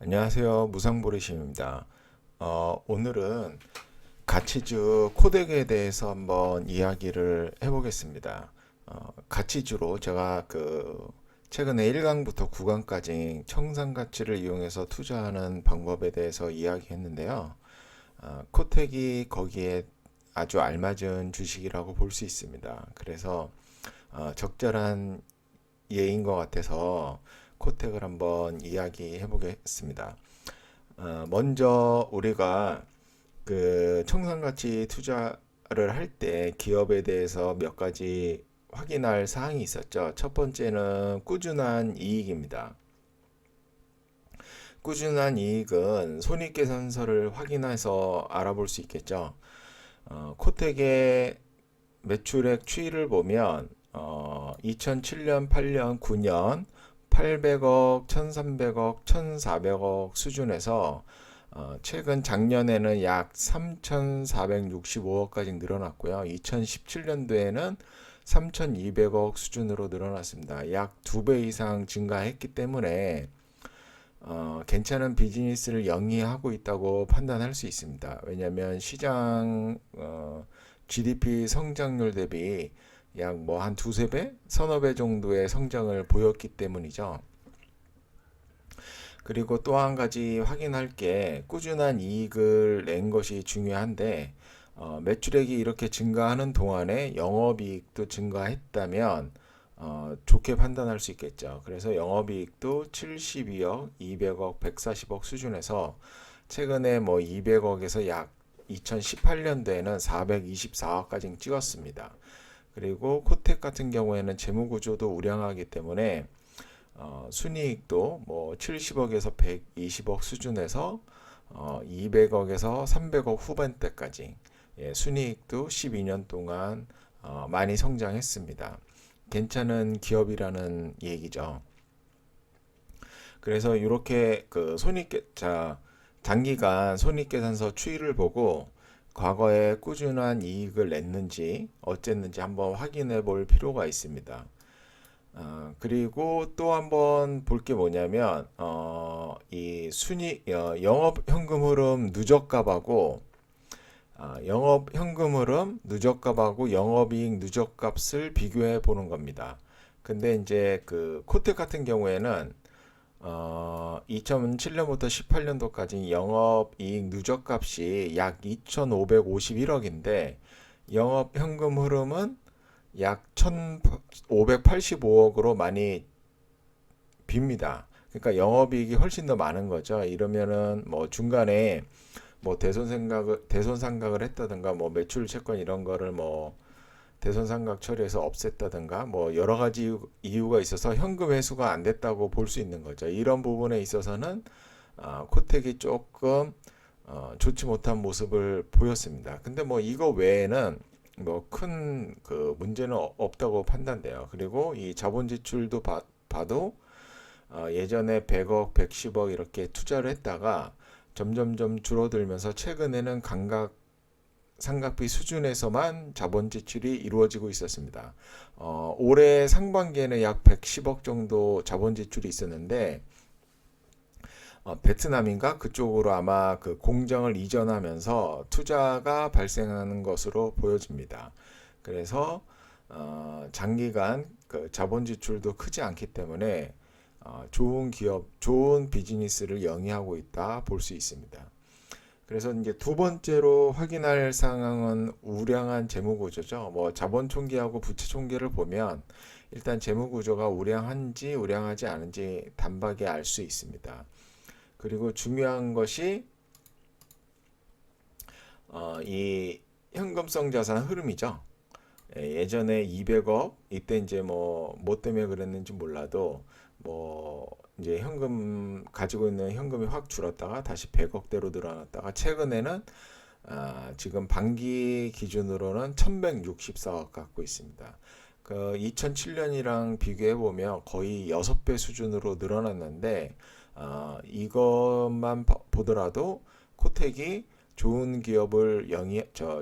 안녕하세요. 무상보리심입니다. 오늘은 가치주 코덱에 대해서 한번 이야기를 해보겠습니다. 가치주로 제가 최근에 1강부터 9강까지 청산가치를 이용해서 투자하는 방법에 대해서 이야기했는데요. 코덱이 거기에 아주 알맞은 주식이라고 볼 수 있습니다. 그래서 적절한 예인 것 같아서 코텍을 한번 이야기해 보겠습니다. 먼저 우리가 청산가치 투자를 할 때 기업에 대해서 몇 가지 확인할 사항이 있었죠. 첫 번째는 꾸준한 이익입니다. 꾸준한 이익은 손익계산서를 확인해서 알아볼 수 있겠죠. 코텍의 매출액 추이를 보면 2007년, 8년, 9년 800억, 1300억, 1400억 수준에서 최근 작년에는 약 3465억까지 늘어났고요. 2017년도에는 3200억 수준으로 늘어났습니다. 약 2배 이상 증가했기 때문에 괜찮은 비즈니스를 영위하고 있다고 판단할 수 있습니다. 왜냐하면 시장 GDP 성장률 대비 약 뭐 한 두세 배, 서너 배 정도의 성장을 보였기 때문이죠. 그리고 또 한 가지 확인할 게 꾸준한 이익을 낸 것이 중요한데 매출액이 이렇게 증가하는 동안에 영업이익도 증가했다면 좋게 판단할 수 있겠죠. 그래서 영업이익도 72억, 200억, 140억 수준에서 최근에 뭐 200억에서 약 2018년도에는 424억까지 찍었습니다. 그리고 코텍 같은 경우에는 재무구조도 우량하기 때문에 순이익도 뭐 70억에서 120억 수준에서 200억에서 300억 후반대까지 순이익도 12년 동안 많이 성장했습니다. 괜찮은 기업이라는 얘기죠. 그래서 이렇게 단기간 손익계산서 추이를 보고 과거에 꾸준한 이익을 냈는지 어쨌는지 한번 확인해 볼 필요가 있습니다. 그리고 또 한번 볼 게 뭐냐면 이 영업 현금 흐름 누적값하고 영업 현금 흐름 누적값하고 영업이익 누적값을 비교해 보는 겁니다. 근데 이제 코텍 같은 경우에는 2007년부터 18년도까지 영업이익 누적값이 약 2,551억인데 영업 현금 흐름은 약 1,585억으로 많이 빕니다. 그러니까 영업이익이 훨씬 더 많은 거죠. 이러면은 뭐 중간에 뭐 대손상각을 했다든가 뭐 매출 채권 이런 거를 뭐 대손상각 처리해서 없앴다든가 뭐 여러 가지 이유가 있어서 현금 회수가 안 됐다고 볼 수 있는 거죠. 이런 부분에 있어서는 코텍이 조금 좋지 못한 모습을 보였습니다. 근데 뭐 이거 외에는 뭐 큰 문제는 없다고 판단돼요. 그리고 이 자본 지출도 봐도 예전에 100억, 110억 이렇게 투자를 했다가 점점점 줄어들면서 최근에는 삼각비 수준에서만 자본 지출이 이루어지고 있었습니다. 올해 상반기에는 약 110억 정도 자본 지출이 있었는데 베트남인가 그쪽으로 아마 공장을 이전하면서 투자가 발생하는 것으로 보여집니다. 그래서 장기간 자본 지출도 크지 않기 때문에 좋은 기업, 좋은 비즈니스를 영위하고 있다 볼 수 있습니다. 그래서 이제 두 번째로 확인할 상황은 우량한 재무 구조죠. 뭐 자본 총계하고 부채 총계를 보면 일단 재무 구조가 우량한지 우량하지 않은지 단박에 알 수 있습니다. 그리고 중요한 것이 이 현금성 자산 흐름이죠. 예전에 200억 이때 이제 뭐 때문에 그랬는지 몰라도 뭐 이제 현금 가지고 있는 현금이 확 줄었다가 다시 100억대로 늘어났다가 최근에는 지금 반기 기준으로는 1164억 갖고 있습니다. 2007년이랑 비교해 보면 거의 6배 수준으로 늘어났는데 이것만 보더라도 코텍이 좋은 기업을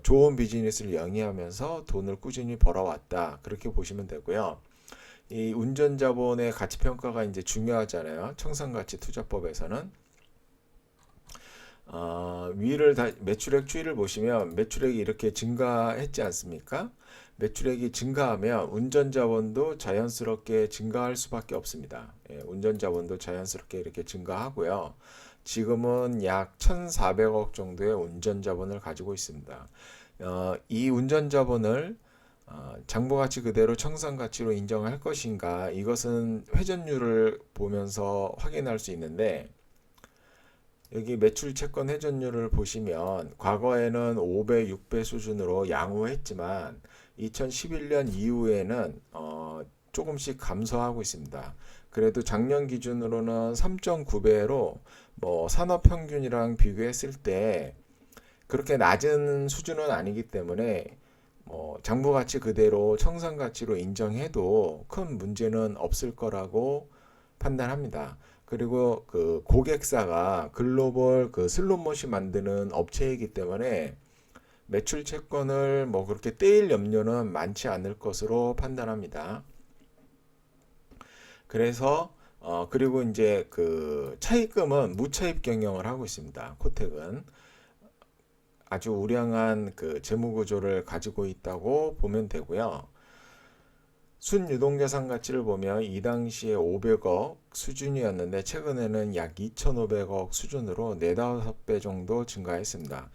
좋은 비즈니스를 영위하면서 돈을 꾸준히 벌어왔다. 그렇게 보시면 되고요. 이 운전자본의 가치 평가가 이제 중요하잖아요. 청산가치 투자법에서는. 위를 매출액 추이를 보시면 매출액이 이렇게 증가했지 않습니까? 매출액이 증가하면 운전자원도 자연스럽게 증가할 수밖에 없습니다. 예, 운전자원도 자연스럽게 이렇게 증가하고요. 지금은 약 1,400억 정도의 운전자본을 가지고 있습니다. 이 운전자본을 장부가치 그대로 청산가치로 인정할 것인가? 이것은 회전율을 보면서 확인할 수 있는데 여기 매출 채권 회전율을 보시면 과거에는 5배, 6배 수준으로 양호했지만 2011년 이후에는 조금씩 감소하고 있습니다. 그래도 작년 기준으로는 3.9배로 뭐 산업평균이랑 비교했을 때 그렇게 낮은 수준은 아니기 때문에 뭐 장부가치 그대로 청산가치로 인정해도 큰 문제는 없을 거라고 판단합니다. 그리고 그 고객사가 글로벌 그 슬롯머신 만드는 업체이기 때문에 매출 채권을 뭐 그렇게 떼일 염려는 많지 않을 것으로 판단합니다. 그래서 그리고 이제 그 차입금은 무차입 경영을 하고 있습니다. 코텍은 아주 우량한 그 재무 구조를 가지고 있다고 보면 되고요. 순유동자산 가치를 보면 이 당시에 500억 수준이었는데 최근에는 약 2,500억 수준으로 4, 5배 정도 증가했습니다.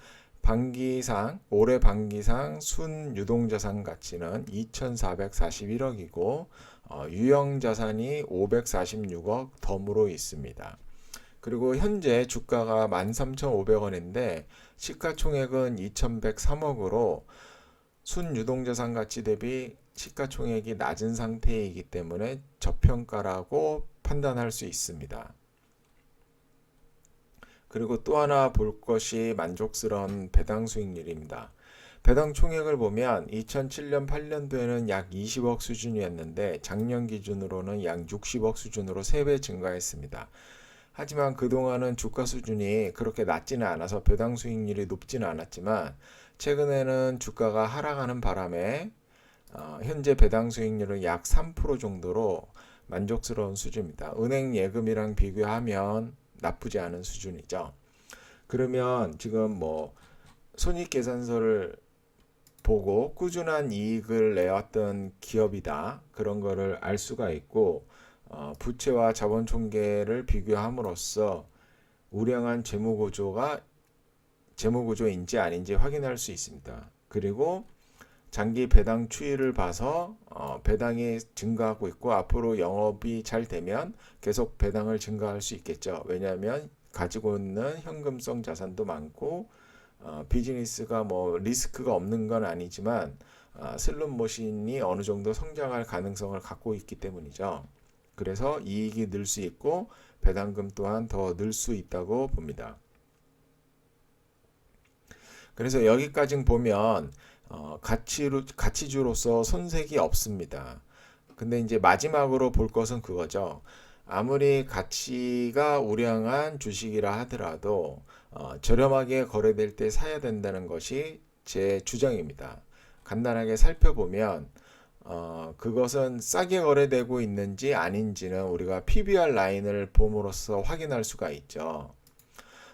올해 반기상 순유동자산 가치는 2,441억이고 유형자산이 546억 덤으로 있습니다. 그리고 현재 주가가 13,500원인데 시가총액은 2,103억으로 순유동자산 가치 대비 시가총액이 낮은 상태이기 때문에 저평가라고 판단할 수 있습니다. 그리고 또 하나 볼 것이 만족스러운 배당 수익률입니다. 배당 총액을 보면 2007년 8년도에는 약 20억 수준이었는데 작년 기준으로는 약 60억 수준으로 3배 증가했습니다. 하지만 그동안은 주가 수준이 그렇게 낮지는 않아서 배당 수익률이 높지는 않았지만 최근에는 주가가 하락하는 바람에 현재 배당 수익률은 약 3% 정도로 만족스러운 수준입니다. 은행 예금이랑 비교하면 나쁘지 않은 수준이죠. 그러면 지금 뭐 손익계산서를 보고 꾸준한 이익을 내왔던 기업이다. 그런 거를 알 수가 있고 부채와 자본 총계를 비교함으로써 우량한 재무구조인지 아닌지 확인할 수 있습니다. 그리고 장기 배당 추이를 봐서 배당이 증가하고 있고 앞으로 영업이 잘 되면 계속 배당을 증가할 수 있겠죠. 왜냐하면 가지고 있는 현금성 자산도 많고 비즈니스가 뭐 리스크가 없는 건 아니지만 슬롯머신이 어느 정도 성장할 가능성을 갖고 있기 때문이죠. 그래서 이익이 늘 수 있고 배당금 또한 더 늘 수 있다고 봅니다. 그래서 여기까지 보면 가치주로서 손색이 없습니다. 근데 이제 마지막으로 볼 것은 그거죠. 아무리 가치가 우량한 주식이라 하더라도 저렴하게 거래될 때 사야 된다는 것이 제 주장입니다. 간단하게 살펴보면 그것은 싸게 거래되고 있는지 아닌지는 우리가 PBR 라인을 봄으로써 확인할 수가 있죠.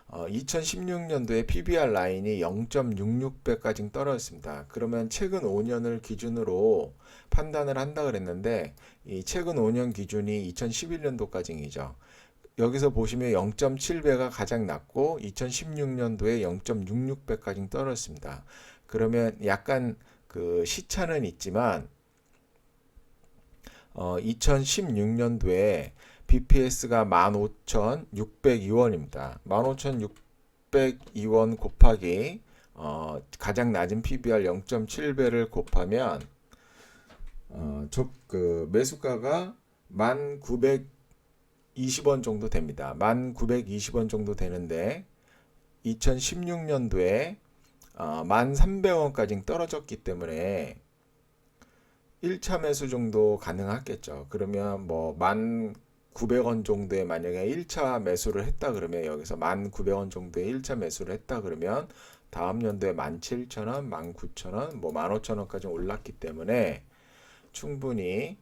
2016년도에 PBR 라인이 0.66배까지 떨어졌습니다. 그러면 최근 5년을 기준으로 판단을 한다 그랬는데 이 최근 5년 기준이 2011년도까지이죠. 여기서 보시면 0.7배가 가장 낮고 2016년도에 0.66배까지 떨어졌습니다. 그러면 약간 그 시차는 있지만 2016년도에 BPS가 15,602원입니다. 15,602원 곱하기 가장 낮은 PBR 0.7배를 곱하면 그 매수가가 1,920원 정도 됩니다. 1,920원 정도 되는데 2016년도에 1,300원까지 떨어졌기 때문에 1차 매수 정도 가능하겠죠. 그러면 뭐 1,900원 정도에 만약에 1차 매수를 했다 그러면 여기서 1,900원 정도의 1차 매수를 했다 그러면 다음 연도에 17,000원, 19,000원, 뭐 15,000원까지 올랐기 때문에 충분히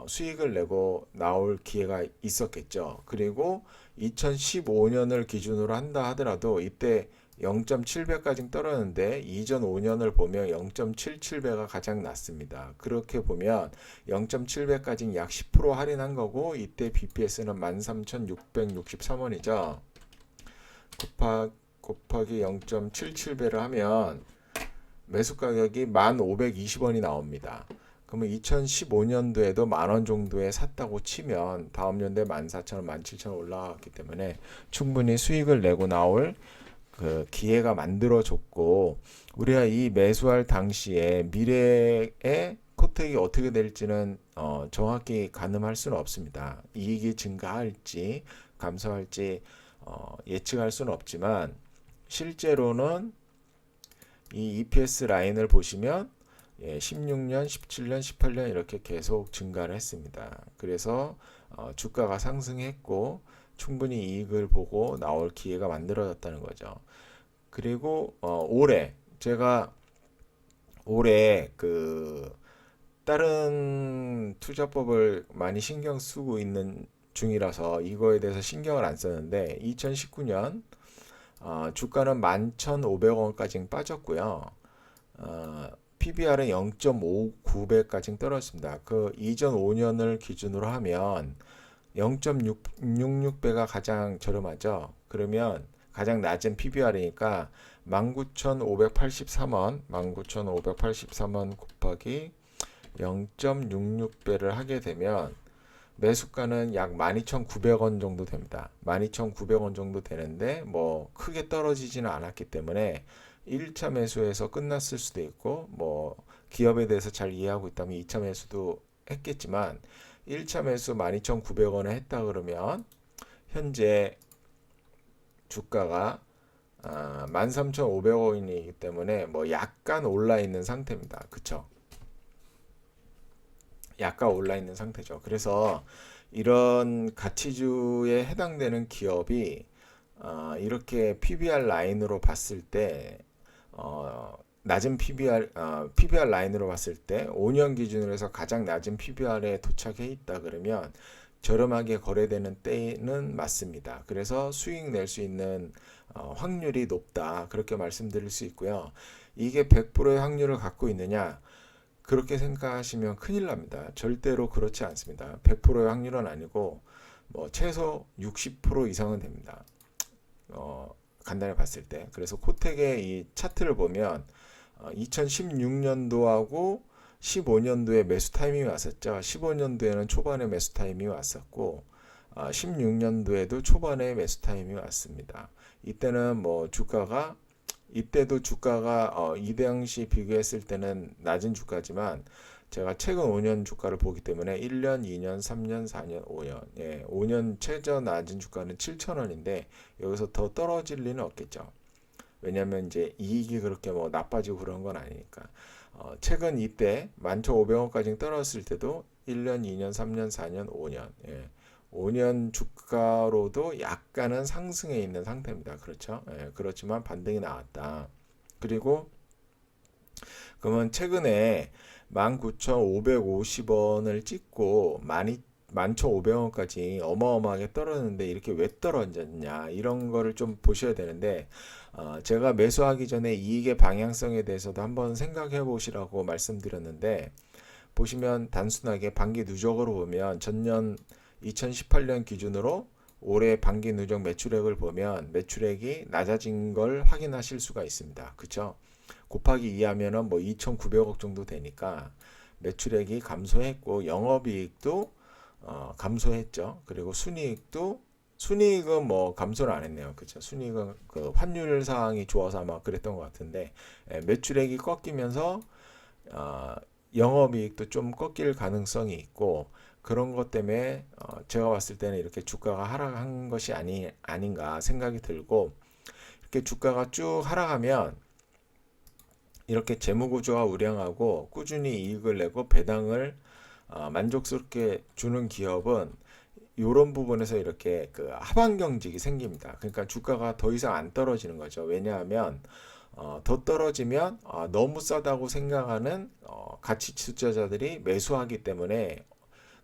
수익을 내고 나올 기회가 있었겠죠. 그리고 2015년을 기준으로 한다 하더라도 이때 0.7배까지 떨어졌는데 이전 5년을 보면 0.77배가 가장 낮습니다. 그렇게 보면 0.7배까지 약 10% 할인한 거고 이때 BPS는 13,663원이죠. 곱하기 0.77배를 하면 매수 가격이 1,520원이 나옵니다. 그러면 2015년도에도 만원 정도에 샀다고 치면 다음 연도에 14,000원, 17,000원 올라갔기 때문에 충분히 수익을 내고 나올 그 기회가 만들어졌고 우리가 이 매수할 당시에 미래의 코텍이 어떻게 될지는 정확히 가늠할 수는 없습니다. 이익이 증가할지 감소할지 예측할 수는 없지만 실제로는 이 EPS 라인을 보시면 16년, 17년, 18년 이렇게 계속 증가를 했습니다. 그래서 주가가 상승했고 충분히 이익을 보고 나올 기회가 만들어졌다는 거죠. 그리고 올해 제가 올해 그 다른 투자법을 많이 신경 쓰고 있는 중이라서 이거에 대해서 신경을 안 썼는데 2019년 주가는 11,500원까지 빠졌고요. PBR은 0.59배까지 떨어졌습니다. 그 이전 5년을 기준으로 하면 0.66배가 가장 저렴하죠. 그러면 가장 낮은 PBR이니까 19,583원 곱하기 0.66배를 하게 되면 매수가는 약 12,900원 정도 됩니다. 12,900원 정도 되는데 뭐 크게 떨어지지는 않았기 때문에 1차 매수에서 끝났을 수도 있고 뭐 기업에 대해서 잘 이해하고 있다면 2차 매수도 했겠지만 1차 매수 12,900원에 했다 그러면 현재 주가가 13,500원이기 때문에 뭐 약간 올라 있는 상태입니다. 그쵸? 약간 올라 있는 상태죠. 그래서 이런 가치주에 해당되는 기업이 이렇게 PBR 라인으로 봤을 때 낮은 PBR 라인으로 봤을 때 5년 기준으로 해서 가장 낮은 PBR에 도착해 있다 그러면 저렴하게 거래되는 때는 맞습니다. 그래서 수익 낼 수 있는 확률이 높다 그렇게 말씀드릴 수 있고요. 이게 100%의 확률을 갖고 있느냐? 그렇게 생각하시면 큰일 납니다. 절대로 그렇지 않습니다. 100%의 확률은 아니고 뭐 최소 60% 이상은 됩니다. 간단히 봤을 때. 그래서 코텍의 이 차트를 보면 2016년도하고 15년도에 매수 타이밍이 왔었죠. 15년도에는 초반에 매수 타이밍이 왔었고 16년도에도 초반에 매수 타이밍이 왔습니다. 이때는 뭐 주가가 이때도 주가가 이 당시 비교했을 때는 낮은 주가지만 제가 최근 5년 주가를 보기 때문에 1년, 2년, 3년, 4년, 5년 5년 최저 낮은 주가는 7,000원인데 여기서 더 떨어질 리는 없겠죠. 왜냐하면 이제 이익이 그렇게 뭐 나빠지고 그런 건 아니니까 최근 이때 11,500원까지 떨어졌을 때도 1년, 2년, 3년, 4년, 5년 5년 주가로도 약간은 상승해 있는 상태입니다. 그렇죠? 그렇지만 반등이 나왔다. 그리고 그러면 최근에 19,550원을 찍고 11,500원까지 어마어마하게 떨어졌는데 이렇게 왜 떨어졌냐 이런 거를 좀 보셔야 되는데 제가 매수하기 전에 이익의 방향성에 대해서도 한번 생각해 보시라고 말씀드렸는데 보시면 단순하게 반기 누적으로 보면 전년 2018년 기준으로 올해 반기 누적 매출액을 보면 매출액이 낮아진 걸 확인하실 수가 있습니다. 그쵸? 곱하기 2 하면은 뭐 2,900억 정도 되니까 매출액이 감소했고 영업이익도 감소했죠. 그리고 순이익은 뭐 감소를 안 했네요. 그쵸? 순이익은 그 환율 상황이 좋아서 아마 그랬던 것 같은데 매출액이 꺾이면서 영업이익도 좀 꺾일 가능성이 있고 그런 것 때문에 제가 봤을 때는 이렇게 주가가 하락한 것이 아닌가 생각이 들고 이렇게 주가가 쭉 하락하면 이렇게 재무구조가 우량하고 꾸준히 이익을 내고 배당을 만족스럽게 주는 기업은 이런 부분에서 이렇게 그 하방 경직이 생깁니다. 그러니까 주가가 더 이상 안 떨어지는 거죠. 왜냐하면 더 떨어지면 너무 싸다고 생각하는 가치 투자자들이 매수하기 때문에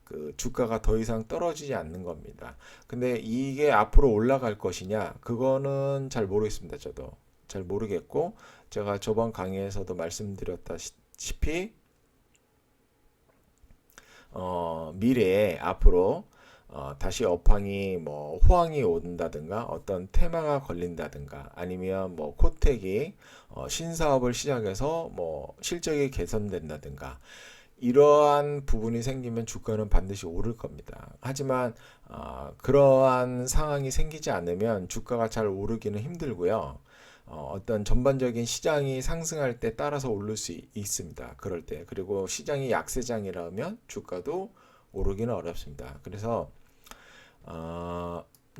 그 주가가 더 이상 떨어지지 않는 겁니다. 근데 이게 앞으로 올라갈 것이냐? 그거는 잘 모르겠습니다. 저도 잘 모르겠고, 제가 저번 강의에서도 말씀드렸다시피 미래에 앞으로 다시 업황이 뭐 호황이 온다든가 어떤 테마가 걸린다든가 아니면 뭐 코텍이 신사업을 시작해서 뭐 실적이 개선된다든가 이러한 부분이 생기면 주가는 반드시 오를 겁니다. 하지만 그러한 상황이 생기지 않으면 주가가 잘 오르기는 힘들고요. 어떤 전반적인 시장이 상승할 때 따라서 오를 수 있습니다. 그럴 때. 그리고 시장이 약세장이라면 주가도 오르기는 어렵습니다. 그래서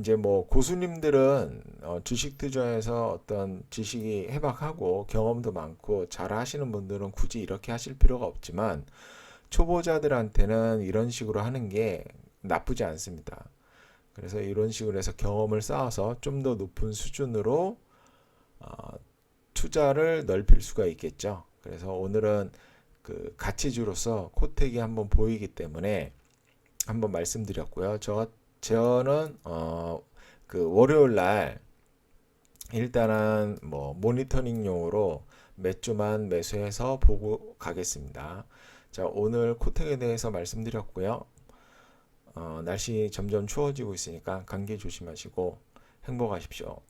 이제 뭐 고수님들은 주식 투자에서 어떤 지식이 해박하고 경험도 많고 잘 하시는 분들은 굳이 이렇게 하실 필요가 없지만 초보자들한테는 이런 식으로 하는 게 나쁘지 않습니다. 그래서 이런 식으로 해서 경험을 쌓아서 좀 더 높은 수준으로 투자를 넓힐 수가 있겠죠. 그래서 오늘은 그 가치주로서 코텍이 한번 보이기 때문에 한번 말씀드렸고요. 저는 그 월요일 날 일단은 뭐 모니터링용으로 몇 주만 매수해서 보고 가겠습니다. 자, 오늘 코텍에 대해서 말씀드렸고요. 날씨 점점 추워지고 있으니까 감기 조심하시고 행복하십시오.